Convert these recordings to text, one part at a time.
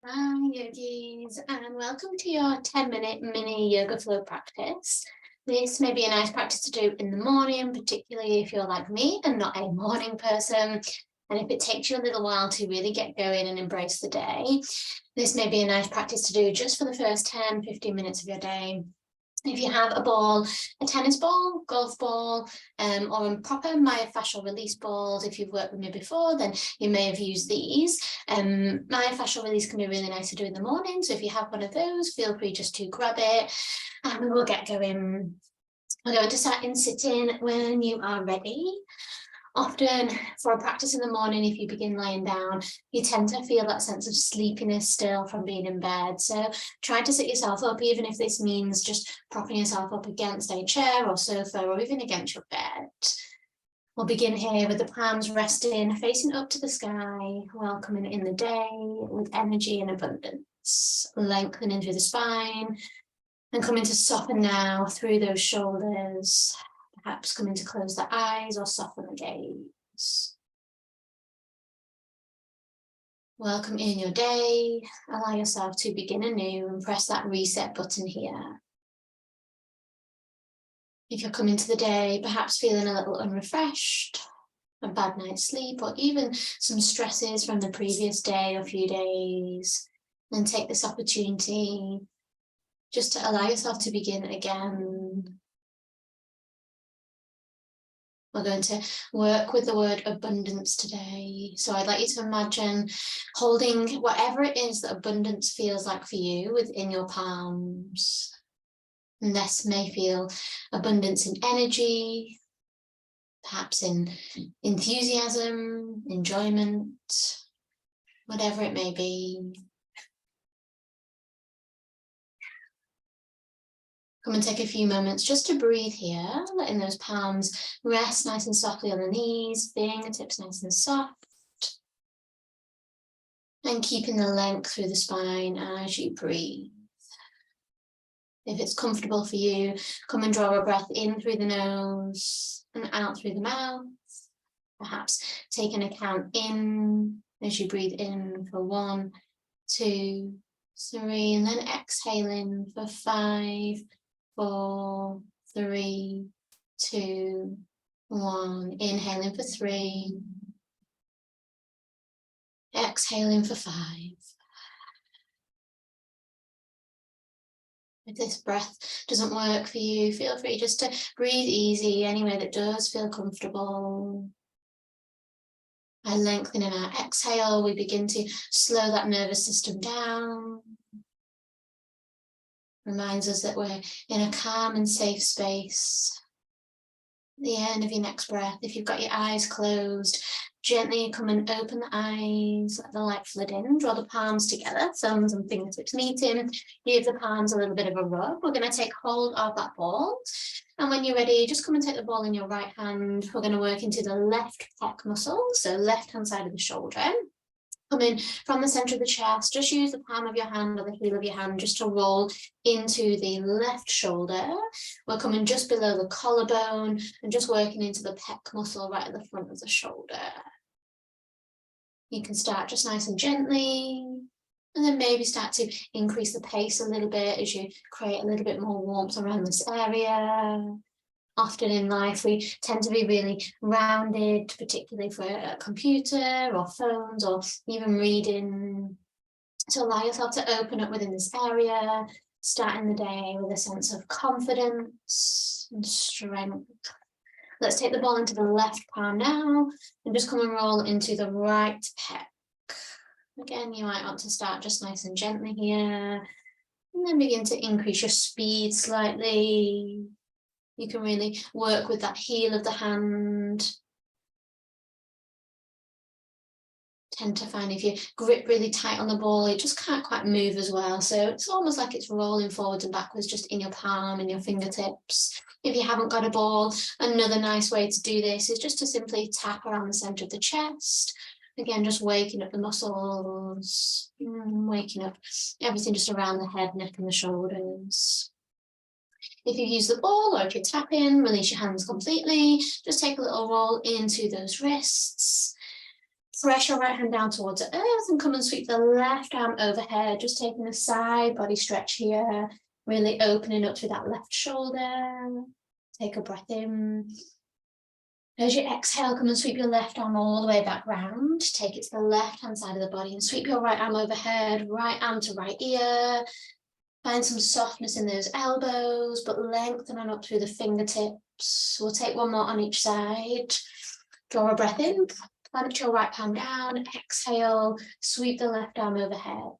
Hi yogis, and welcome to your 10-minute mini yoga flow practice. This may be a nice practice to do in the morning, particularly if you're like me and not a morning person. And if it takes you a little while to really get going and embrace the day, this may be a nice practice to do just for the first 10-15 minutes of your day. If you have a ball, a tennis ball, golf ball, or a proper myofascial release balls, if you've worked with me before, then you may have used these. Myofascial release can be really nice to do in the morning. So if you have one of those, feel free just to grab it and we will get going. We're going to start in sitting when you are ready. Often for a practice in the morning, if you begin lying down, you tend to feel that sense of sleepiness still from being in bed. So try to sit yourself up, even if this means just propping yourself up against a chair or sofa or even against your bed. We'll begin here with the palms resting, facing up to the sky, welcoming in the day with energy and abundance, lengthening through the spine and coming to soften now through those shoulders. Perhaps coming to close the eyes or soften the gaze. Welcome in your day. Allow yourself to begin anew and press that reset button here. If you're coming to the day, perhaps feeling a little unrefreshed, a bad night's sleep, or even some stresses from the previous day or few days, then take this opportunity just to allow yourself to begin again. We're going to work with the word abundance today. So I'd like you to imagine holding whatever it is that abundance feels like for you within your palms. And this may feel abundance in energy, perhaps in enthusiasm, enjoyment, whatever it may be. Come and take a few moments just to breathe here, letting those palms rest nice and softly on the knees, fingertips nice and soft. And keeping the length through the spine as you breathe. If it's comfortable for you, come and draw a breath in through the nose and out through the mouth. Perhaps take an account in as you breathe in for 1, 2, 3, and then exhaling for 5, 4, 3, 2, 1. Inhaling for 3. Exhaling for 5. If this breath doesn't work for you, feel free just to breathe easy anywhere that does feel comfortable. By lengthening our exhale, we begin to slow that nervous system down. Reminds us that we're in a calm and safe space. At the end of your next breath, if you've got your eyes closed, gently come and open the eyes, let the light flood in, draw the palms together, thumbs and fingertips meeting, give the palms a little bit of a rub. We're going to take hold of that ball. And when you're ready, just come and take the ball in your right hand. We're going to work into the left pec muscle, so left hand side of the shoulder. Come in from the center of the chest, just use the palm of your hand or the heel of your hand just to roll into the left shoulder. We're coming just below the collarbone and just working into the pec muscle right at the front of the shoulder. You can start just nice and gently, and then maybe start to increase the pace a little bit as you create a little bit more warmth around this area. Often in life, we tend to be really rounded, particularly for a computer or phones or even reading. So allow yourself to open up within this area, starting the day with a sense of confidence and strength. Let's take the ball into the left palm now and just come and roll into the right pec. Again, you might want to start just nice and gently here, and then begin to increase your speed slightly. You can really work with that heel of the hand. Tend to find if you grip really tight on the ball, it just can't quite move as well. So it's almost like it's rolling forwards and backwards just in your palm and your fingertips. If you haven't got a ball, another nice way to do this is just to simply tap around the center of the chest. Again, just waking up the muscles, waking up everything just around the head, neck and the shoulders. If you use the ball or if you're tapping, release your hands completely. Just take a little roll into those wrists. Press your right hand down towards the earth and come and sweep the left arm overhead, just taking a side body stretch here, really opening up through that left shoulder. Take a breath in. As you exhale, come and sweep your left arm all the way back round. Take it to the left hand side of the body and sweep your right arm overhead, right arm to right ear. Find some softness in those elbows, but lengthen on up through the fingertips. We'll take one more on each side. Draw a breath in. Plant your right palm down, exhale, sweep the left arm overhead,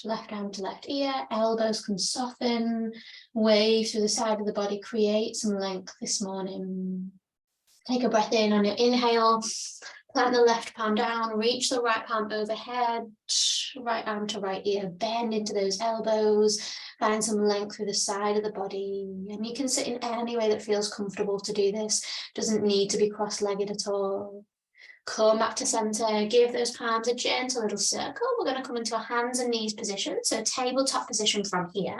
left arm to left ear, elbows can soften, wave through the side of the body, create some length this morning. Take a breath in on your inhale, plant the left palm down, reach the right palm overhead, right arm to right ear, bend into those elbows, find some length through the side of the body. And you can sit in any way that feels comfortable to do this, doesn't need to be cross-legged at all. Come back to center, give those palms a gentle little circle. We're going to come into a hands and knees position. So tabletop position from here,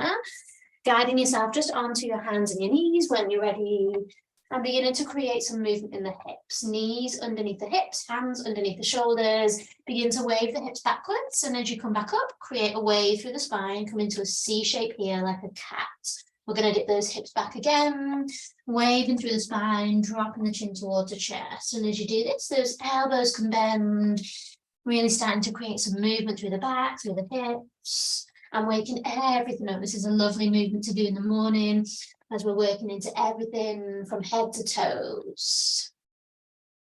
guiding yourself just onto your hands and your knees when you're ready. And beginning to create some movement in the hips, knees underneath the hips, hands underneath the shoulders. Begin to wave the hips backwards. And as you come back up, create a wave through the spine, come into a C shape here like a cat. We're going to dip those hips back again, waving through the spine, dropping the chin towards the chest. And as you do this, those elbows can bend, really starting to create some movement through the back, through the hips, and waking everything up. This is a lovely movement to do in the morning as we're working into everything from head to toes.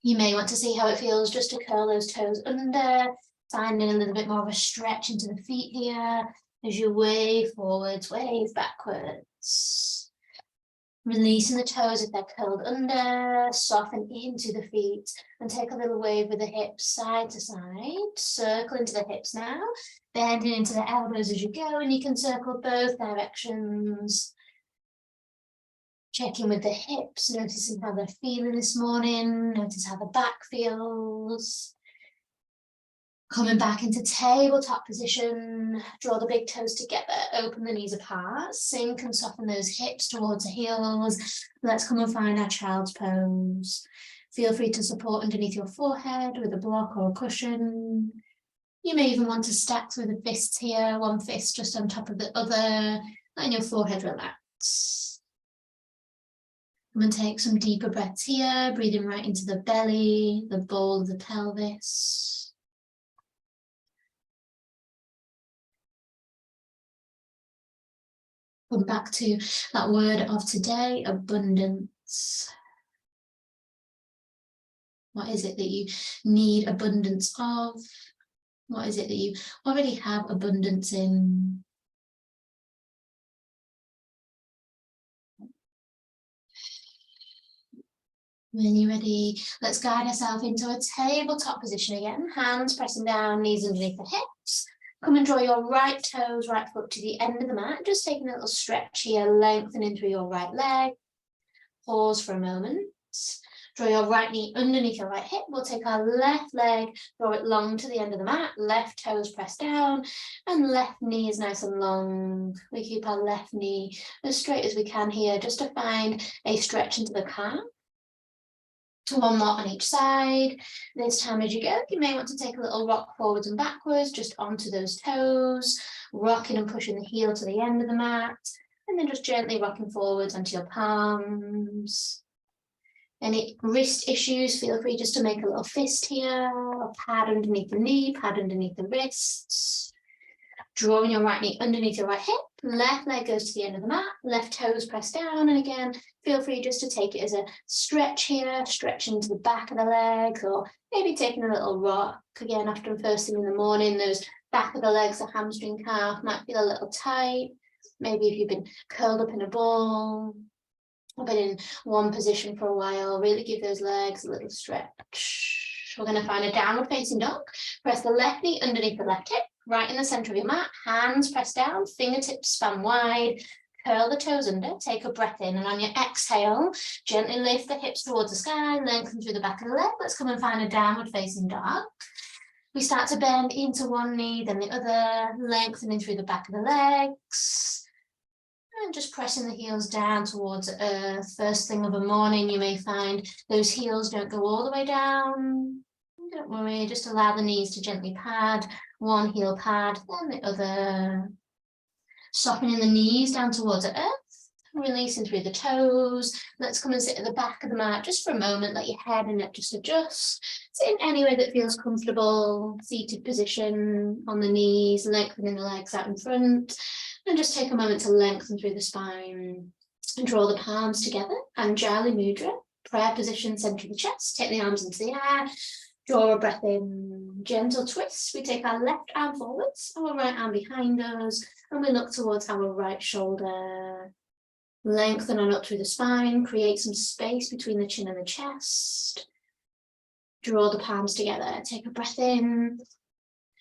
You may want to see how it feels just to curl those toes under, finding a little bit more of a stretch into the feet here as you wave forwards, wave backwards. Releasing the toes if they're curled under, soften into the feet and take a little wave with the hips side to side. Circle into the hips now, bending into the elbows as you go, and you can circle both directions. Check in with the hips, noticing how they're feeling this morning. Notice how the back feels. Coming back into tabletop position, draw the big toes together, open the knees apart, sink and soften those hips towards the heels. Let's come and find our child's pose. Feel free to support underneath your forehead with a block or a cushion. You may even want to stack through the fists here, one fist just on top of the other, letting your forehead relax. Come and take some deeper breaths here, breathing right into the belly, the bowl of the pelvis. Come back to that word of today, abundance. What is it that you need abundance of? What is it that you already have abundance in? When you're ready, let's guide ourselves into a tabletop position again. Hands pressing down, knees underneath the hips. Come and draw your right toes, right foot to the end of the mat. Just taking a little stretch here, lengthening through your right leg. Pause for a moment. Draw your right knee underneath your right hip. We'll take our left leg, draw it long to the end of the mat. Left toes pressed down and left knee is nice and long. We keep our left knee as straight as we can here, just to find a stretch into the calf. To one more on each side. This time as you go, you may want to take a little rock forwards and backwards, just onto those toes, rocking and pushing the heel to the end of the mat, and then just gently rocking forwards onto your palms. Any wrist issues, feel free just to make a little fist here, or pad underneath the knee, pad underneath the wrists. Drawing your right knee underneath your right hip, left leg goes to the end of the mat, left toes press down, and again, feel free just to take it as a stretch here, stretch into the back of the legs, or maybe taking a little rock. Again, often first thing in the morning, those back of the legs, the hamstring calf might feel a little tight. Maybe if you've been curled up in a ball, or been in one position for a while, really give those legs a little stretch. We're going to find a downward facing dog. Press the left knee underneath the left hip, right in the center of your mat, hands press down, fingertips span wide, curl the toes under, take a breath in, and on your exhale, gently lift the hips towards the sky, lengthen through the back of the leg. Let's come and find a downward facing dog. We start to bend into one knee, then the other, lengthening through the back of the legs. And just pressing the heels down towards earth. First thing of a morning, you may find those heels don't go all the way down. Don't worry, just allow the knees to gently pad, one heel pad, then the other. Softening the knees down towards the earth, releasing through the toes. Let's come and sit at the back of the mat just for a moment. Let your head and neck just adjust. Sit in any way that feels comfortable. Seated position on the knees, lengthening the legs out in front. And just take a moment to lengthen through the spine. And draw the palms together. Anjali Mudra, prayer position, center of the chest. Take the arms into the air. Draw a breath in, gentle twist. We take our left arm forwards, our right arm behind us, and we look towards our right shoulder. Lengthen on up through the spine, create some space between the chin and the chest. Draw the palms together, take a breath in.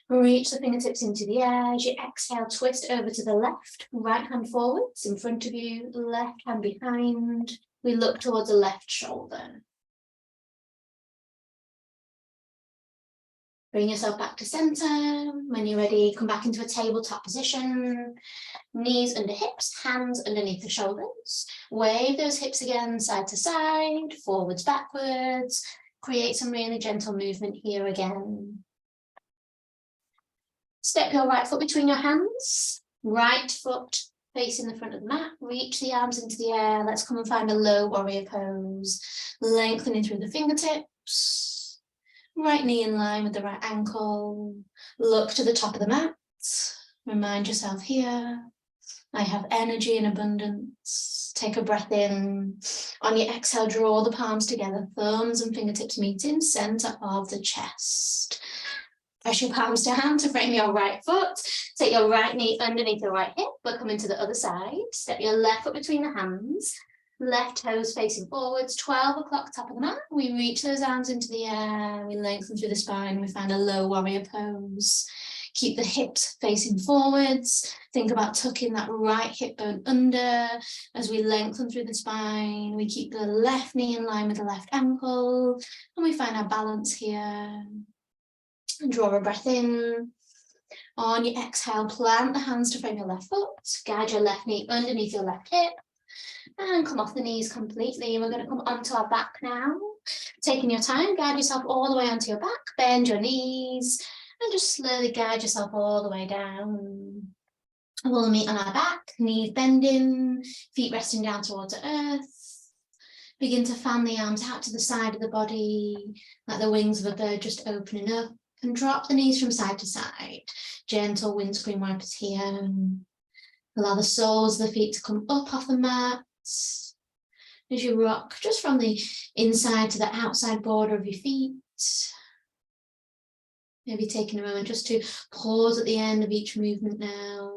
Reach the fingertips into the air. As you exhale, twist over to the left, right hand forwards, in front of you, left hand behind. We look towards the left shoulder. Bring yourself back to center. When you're ready, come back into a tabletop position. Knees under hips, hands underneath the shoulders. Wave those hips again, side to side, forwards, backwards. Create some really gentle movement here again. Step your right foot between your hands. Right foot facing the front of the mat. Reach the arms into the air. Let's come and find a low warrior pose. Lengthening through the fingertips. Right knee in line with the right ankle. Look to the top of the mat. Remind yourself here, I have energy in abundance. Take a breath in. On your exhale, draw the palms together, thumbs and fingertips meeting, center of the chest. Press your palms down to frame your right foot. Take your right knee underneath the right hip, but come into the other side. Step your left foot between the hands. Left toes facing forwards, 12 o'clock top of the mat. We reach those arms into the air. We lengthen through the spine. We find a low warrior pose. Keep the hips facing forwards. Think about tucking that right hip bone under as we lengthen through the spine. We keep the left knee in line with the left ankle. And we find our balance here. And draw a breath in. On your exhale, plant the hands to frame your left foot. Guide your left knee underneath your left hip. And come off the knees completely. We're going to come onto our back now. Taking your time, guide yourself all the way onto your back. Bend your knees. And just slowly guide yourself all the way down. We'll meet on our back, knees bending, feet resting down towards the earth. Begin to fan the arms out to the side of the body, like the wings of a bird just opening up. And drop the knees from side to side. Gentle windscreen wipers here. Allow the soles of the feet to come up off the mat. As you rock just from the inside to the outside border of your feet. Maybe taking a moment just to pause at the end of each movement now.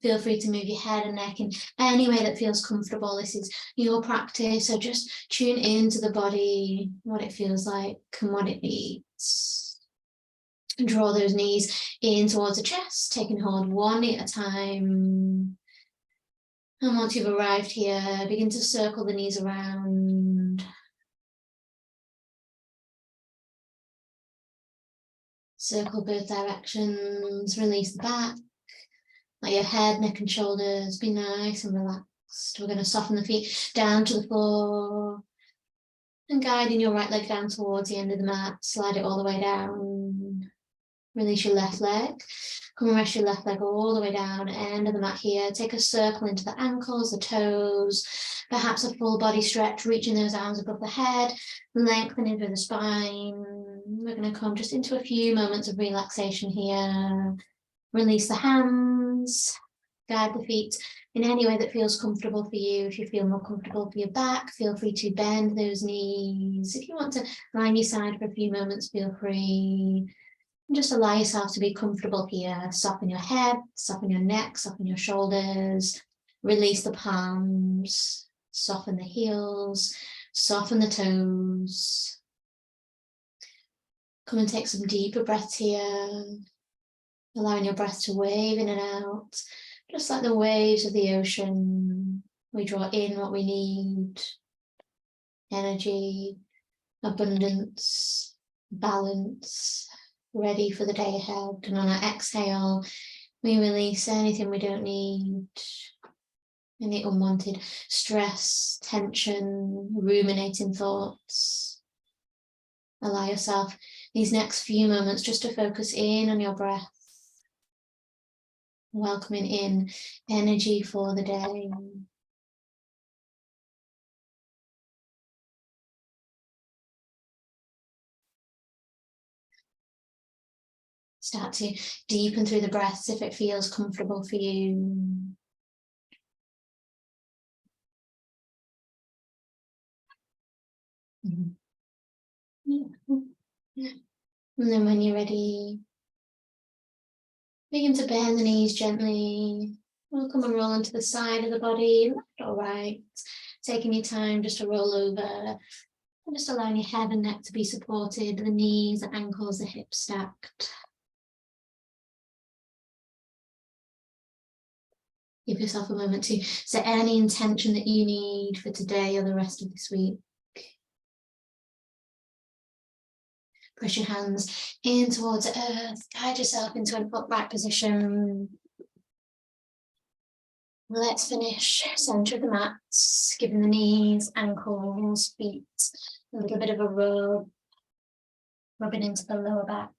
Feel free to move your head and neck in any way that feels comfortable. This is your practice, so just tune into the body, what it feels like and what it needs. And draw those knees in towards the chest, taking hold one knee at a time. And once you've arrived here, begin to circle the knees around. Circle both directions, release the back. Let your head, neck and shoulders be nice and relaxed. We're going to soften the feet down to the floor. And guiding your right leg down towards the end of the mat, slide it all the way down. Release your left leg. Come and rest your left leg all the way down, end of the mat here. Take a circle into the ankles, the toes, perhaps a full body stretch, reaching those arms above the head, lengthening through the spine. We're going to come just into a few moments of relaxation here. Release the hands, guide the feet in any way that feels comfortable for you. If you feel more comfortable for your back, feel free to bend those knees. If you want to lie on your side for a few moments, feel free. And just allow yourself to be comfortable here. Soften your head, soften your neck, soften your shoulders. Release the palms, soften the heels, soften the toes. Come and take some deeper breaths here. Allowing your breath to wave in and out, just like the waves of the ocean. We draw in what we need. Energy, abundance, balance. Ready for the day ahead. And on our exhale, we release anything we don't need, any unwanted stress, tension, ruminating thoughts. Allow yourself these next few moments just to focus in on your breath, welcoming in energy for the day. Start to deepen through the breaths if it feels comfortable for you. And then when you're ready, begin to bend the knees gently. We'll come and roll into the side of the body, left or right. Taking your time just to roll over. And just allowing your head and neck to be supported, the knees, the ankles, the hips stacked. Give yourself a moment to set any intention that you need for today or the rest of this week. Push your hands in towards the earth. Guide yourself into an upright position. Let's finish center of the mat, giving the knees, ankles, feet a little bit of a rub, rubbing into the lower back.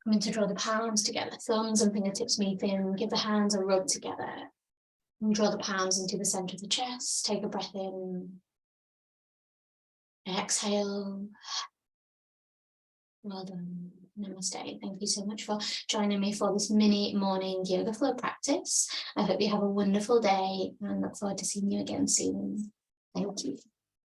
Coming to draw the palms together, thumbs and fingertips meeting. Give the hands a rub together. And draw the palms into the center of the chest. Take a breath in. Exhale. Well done. Namaste. Thank you so much for joining me for this mini morning yoga flow practice. I hope you have a wonderful day and look forward to seeing you again soon. Thank you.